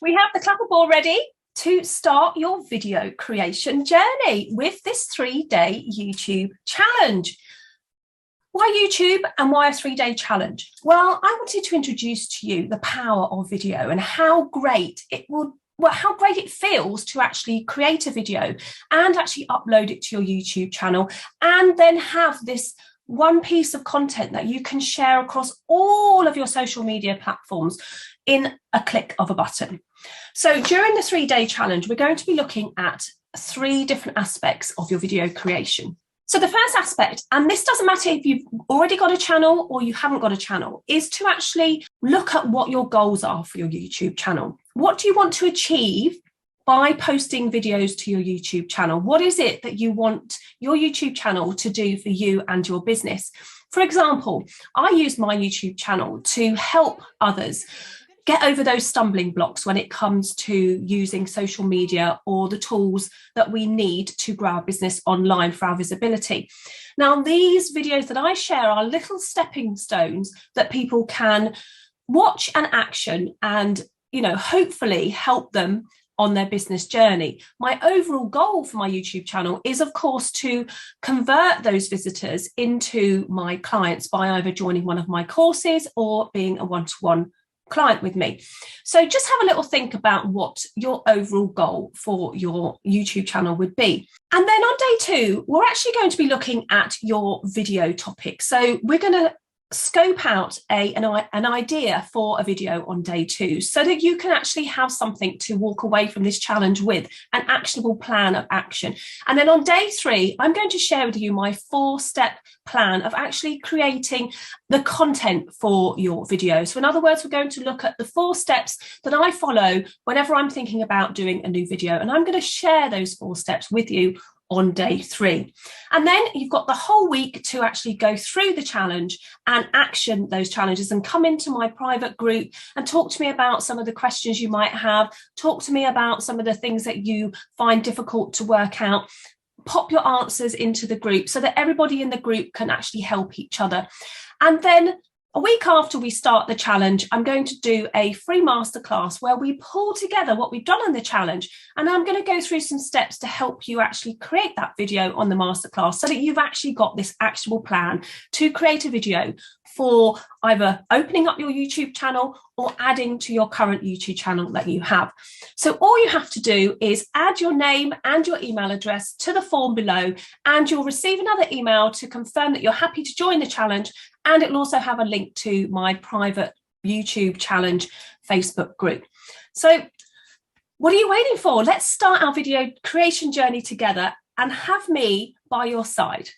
We have the clapperboard ready to start your video creation journey with this 3-day YouTube challenge. Why YouTube and why a 3-day challenge? Well, I wanted to introduce to you the power of video and how great it feels to actually create a video and actually upload it to your YouTube channel and then have this one piece of content that you can share across all of your social media platforms in a click of a button. So during the 3-day challenge, we're going to be looking at 3 different aspects of your video creation. So the first aspect, and this doesn't matter if you've already got a channel or you haven't got a channel, is to actually look at what your goals are for your YouTube channel. What do you want to achieve by posting videos to your YouTube channel? What is it that you want your YouTube channel to do for you and your business? For example, I use my YouTube channel to help others get over those stumbling blocks when it comes to using social media or the tools that we need to grow our business online for our visibility. Now, these videos that I share are little stepping stones that people can watch and action and, hopefully help them on their business journey. My overall goal for my YouTube channel is, of course, to convert those visitors into my clients by either joining one of my courses or being a one-to-one client with me. So just have a little think about what your overall goal for your YouTube channel would be. And then on day 2, we're actually going to be looking at your video topic. So we're going to scope out an idea for a video on day 2 so that you can actually have something to walk away from this challenge with, an actionable plan of action. And then on day 3, I'm going to share with you my 4-step plan of actually creating the content for your video. So in other words, we're going to look at the 4 steps that I follow whenever I'm thinking about doing a new video. And I'm going to share those 4 steps with you on day 3. And then you've got the whole week to actually go through the challenge and action those challenges and come into my private group and talk to me about some of the questions you might have, talk to me about some of the things that you find difficult to work out. Pop your answers into the group so that everybody in the group can actually help each other. And then a week after we start the challenge, I'm going to do a free masterclass where we pull together what we've done on the challenge. And I'm going to go through some steps to help you actually create that video on the masterclass so that you've actually got this actionable plan to create a video for either opening up your YouTube channel or adding to your current YouTube channel that you have. So all you have to do is add your name and your email address to the form below, and you'll receive another email to confirm that you're happy to join the challenge. And it'll also have a link to my private YouTube challenge Facebook group. So what are you waiting for? Let's start our video creation journey together and have me by your side.